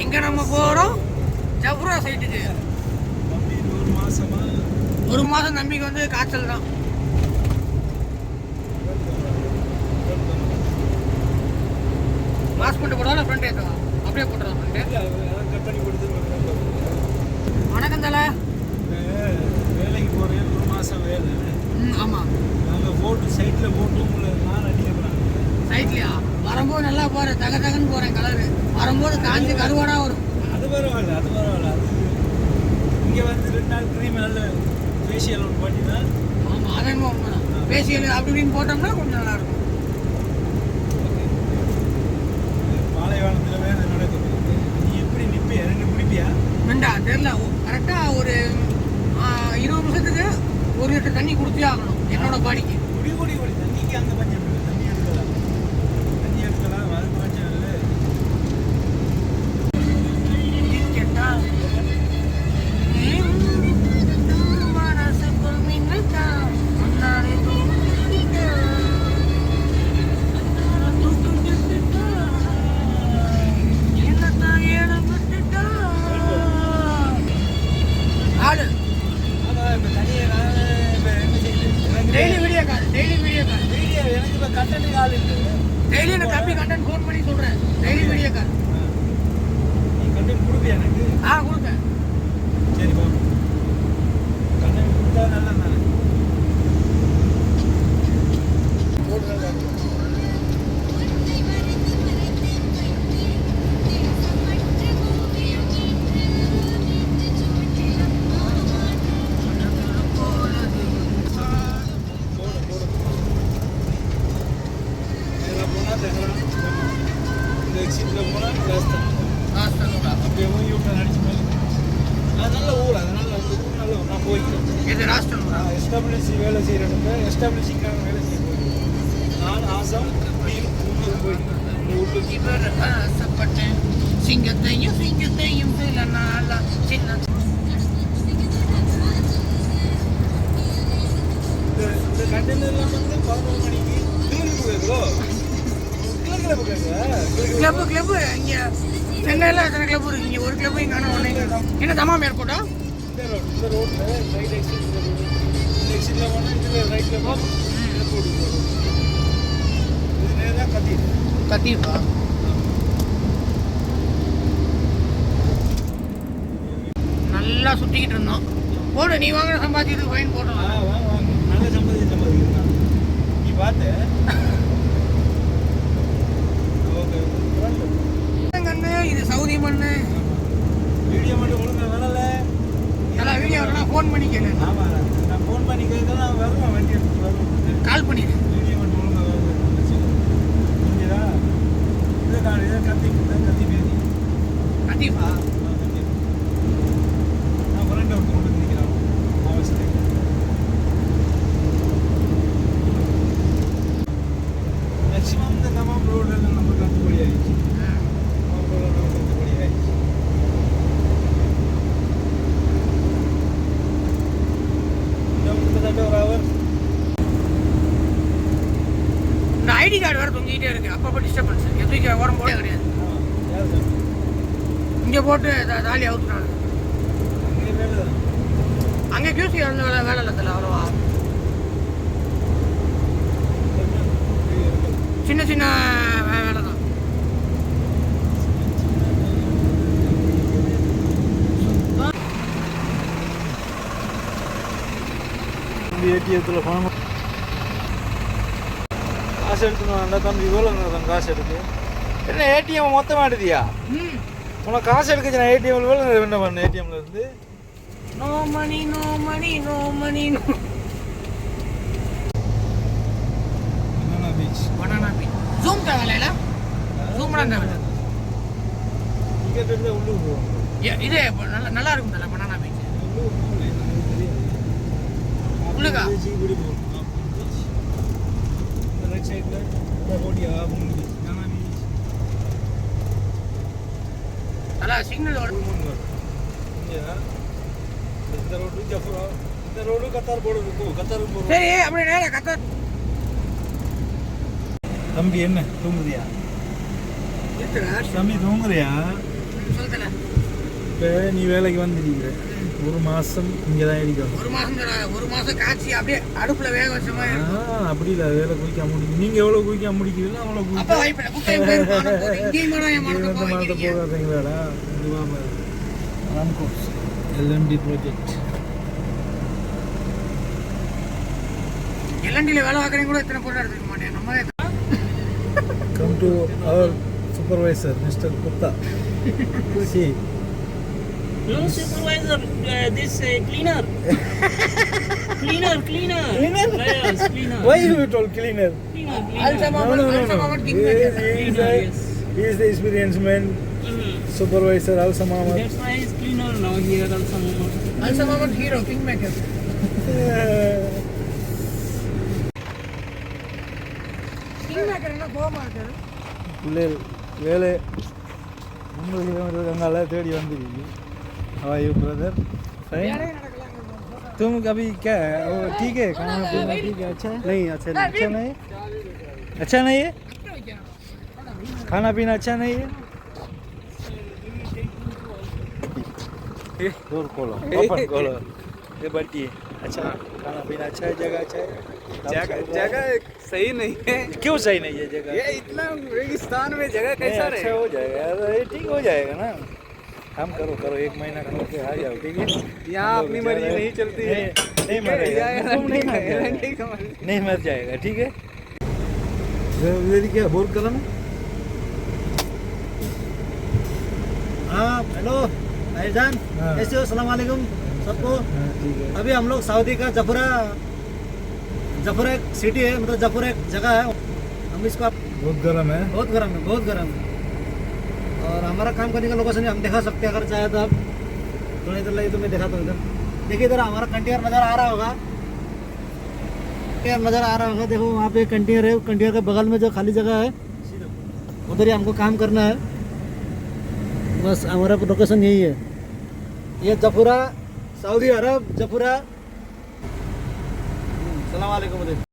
எங்க நம்ம போறோம்? ஜஃப்ரா சைட்டுக்கு. ஒரு மாசம் நம்பிக்கை வந்து காய்ச்சல் தான். மாஸ்க் பண்ணிட்டு போடாத ஃப்ரெண்ட் ஏற்றுவா. அப்படியே போட்டுறோம் ஃப்ரெண்டு. வணக்கம் தலை. வேலைக்கு போகிறேன், ஒரு மாதம் வேலை. ஆமாம். நாங்கள் போட்டு சைட்டில் போட்டு உங்களை நான் அடிக்கிறாங்க. சைட்லையா? வரும்போது நல்லா போகிறேன், தகன்னு போகிறேன் கலரு. வரும்போது காஞ்சி கருவாடாக வரும். அது பரவாயில்ல, அது பரவாயில்ல. அது இங்கே வந்து 2 நாள் க்ரீம் நல்ல ஃபேஷியல் ஒன்று பண்ணினா. ஆமாம், அதே உண்மைதான். ஃபேஷியல் அப்படி இப்படின்னு போட்டோம்னா கொஞ்சம் நல்லாயிருக்கும். பாலைவனத்தில் வேலை நடக்குது. நீ எப்படி நிற்பியா? 2 குடிப்பியா? வேண்டாம், தெரியல. கரெக்டாக ஒரு 20 நிமிஷத்துக்கு 1 லிட்டர் தண்ணி குடிச்சே ஆகணும் என்னோட பாடிக்கு. குடி தண்ணிக்கு அங்கே பஞ்சம் இல்லை. தண்ணி எடுக்கலாம் அதுக்கு பஞ்சம் இல்லை. Daily video call. எனக்கு இப்போ கண்டென்ட் கால் இல்லை. டெய்லி எனக்கு தம்பி கண்டென்ட் ஃபோன் பண்ணி சொல்கிறேன். Daily video call. நீ கண்டென்ட் கொடுப்பியா எனக்கு? கொடுப்பேன். சரி போ. கண்டென்ட் கொடுத்தா நல்லா தானே. எஸ்டாப்ளிஷ் வேலை செய்கிறவங்க எஸ்டாப்ளிஷிங்காக வேலை செய்யணும். நான் ஆசாம் போயிருக்கேன். ஆசைப்பட்டேன் சிங்கத்தையும் சில நாளா சின்ன இந்த கண்டெய்னர்லாம் வந்து 11 மணிக்கு கிளப்பு இங்கே சென்னையில் எத்தனை கிளப் இருக்கு? இங்கே ஒரு கிளப்பு இங்கே ஆனால் என்ன தமாம் ஏர்போர்ட்டா? இந்த ரோட்டில் ரைட் எக்ஸிட்டில் போனால் இதில் ரைட்டில் போகும். இது நேராக கத்தீர்ப்பா. நல்லா சுற்றிக்கிட்டு இருந்தோம். போடு, நீ வாங்கின சம்பாதிக்கிறதுக்கு ஃபைன் போடலாம். வாங்க நல்ல சம்பாதிக்கிறேன். நீ பார்த்து கண்ணு இது சவுதி மண்ணு. வீடியோ மட்டும் ஒழுங்காக வரல. நல்லா வீடியோ வரலாம். ஃபோன் பண்ணி கேளு. ஆமாம், நான் ஃபோன் பண்ணி கேட்கலாம். வருவேன், வண்டி எடுத்து வருவேன். கால் பண்ணிடு. வீடியோ மட்டும் ஒழுங்காக வருவேன். புரிஞ்சுதா? இதை கத்தி பேசி கத்திப்பா. நான் ஃப்ரெண்டை ஒருத்தர் கொண்டு நிற்கிறேன் அவசியம். மேக்ஸிமம் இந்த தமாம் ரோடில் நம்மளுக்கு கட்டுப்படி ஆகிடுச்சு. இந்த ஐடி கார்டு வேறு தொங்கிட்டே இருக்கு. அப்பப்போ டிஸ்டர்பன்ஸ். எதுக்கு ஓரம் போட கிடையாது. இங்கே போட்டு தாலி அவுத்துறாங்க. அங்கே கியூசி வந்து வேலை இல்லை அவ்வளோவா. சின்ன சின்ன வேலை தான். ஏடிஎத்தில் பணம் காசு எடுத்துன்னு வந்தா தம்பி இவ்வளோ காசு எடுக்கு. என்ன ஏடிஎம் மொத்தமாக எடுத்தியா? உனக்கு காசு எடுக்குச்சு. நான் ஏடிஎம்ல வேலை என்ன பண்ணேன்? ஏடிஎம்ல இருந்து no money banana beach. Zoom தேவையில்ல. ஜூம் தான் தேவையில்ல. டிக்கெட் எடுத்தால் உள்ளூர் போவோம். இது நல்லா இருக்கும் தலை பனானா பீச். உள்ளுக்கா ரைட் சைடில் போட்டியா தலை சிக்னல் இந்த ரோட்டு ஜஃப்ரா இந்த ரோடு கத்தார் போர்டு இருக்கும், கத்தார் போர்டு. சரி அப்படி நேரா கத்தார் தம்பி என்ன தூங்குறியா? தம்பி தூங்குறியா? சொல்லுல இப்போ நீ வேலைக்கு வந்துருக்கிற, ஒரு மாதம் இங்கே தான் இருக்கணும். ஒரு மாசம் காய்ச்சி அப்படியே அடுப்புல வேக வச்ச மாதிரி இருக்கும். அப்படி இல்லை, வேலை குயிக்காக முடியும். நீங்கள் எவ்வளோ குயிக்காக முடிக்கிறீங்களோ அவ்வளோ அப்ப வாய்ப்பு இல்லை. குக்கையும் போயிருப்பான். இங்கேயும் வேணா என் மனதை மாதம் போகிறீங்க. போகாதீங்களாடா. ராம்கோஸ் LMD ப்ராஜெக்ட். எல்என்டில வேலை பார்க்குறீங்க கூட இத்தனை பொருள் எடுத்துக்க மாட்டேன். நம்மளே Come to our supervisor, Mr. Gupta. See. No supervisor, this cleaner. Cleaner. Cleaner? Yes, cleaner. Why you told cleaner? Cleaner. Also, No. Kingmaker. He is the experienced man, Mhm. supervisor, also Mama. That's why he's cleaner now here also. Also, Mohammed Hero, Kingmaker. Kingmaker என்ன கோவமா இருக்காரு? பிள்ளைகள் வேலை 50 kilometre அங்கால தேடி வந்துருக்கு. How are you, brother? Fine. வேலையே நடக்கலங்க. तुम कभी क्या वो ठीक है, खाना पीना ठीक है, अच्छा है? नहीं अच्छा नहीं, अच्छा नहीं है, அப்புறம் வைக்கிறேன். खाना पीना अच्छा नहीं है. डोर खोलो, ओपन खोलो. ये बैठिए. अच्छा खाना पीना अच्छा है, जगह अच्छा है. जगह सही नहीं है। क्यों सही नहीं है जगह? ये इतना रेगिस्तान में जगह नहीं, कैसा अच्छा रहे? हो जाएगा यार, ये ठीक हो जाएगा ना. काम करो 1 महीना काम के आ जाओ, ठीक है. यहाँ अपनी मर्जी नहीं चलती है। नहीं मरेगा, तुम नहीं मर जाएगा. ठीक है। नहीं मर जाएगा, ठीक है. इधर क्या बोर कर रहा ना? हाँ हेलो भाईजान, हाँ. कैसे हो? सलाम वालेकुम सबको. ठीक है. अभी हम लोग सऊदी का जफरा एक सिटी है, मतलब जफरा एक जगह है. हम इसको बहुत गर्म है. बहुत गर्म है. और हमारा काम करने का लोकेशन हम दिखा सकते हैं अगर चाहे तो. आप थोड़ा इधर लगे तो मैं दिखाता हूँ. इधर देखिए, इधर हमारा कंटेनर नज़र आ रहा होगा. देखो वहाँ पे कंटेनर है. कंटेनर के बगल में जो खाली जगह है उधर ही हमको काम करना है. बस हमारा लोकेशन यही है. ये जफरा, सऊदी अरब, जफरा. सलाम वालेकुम.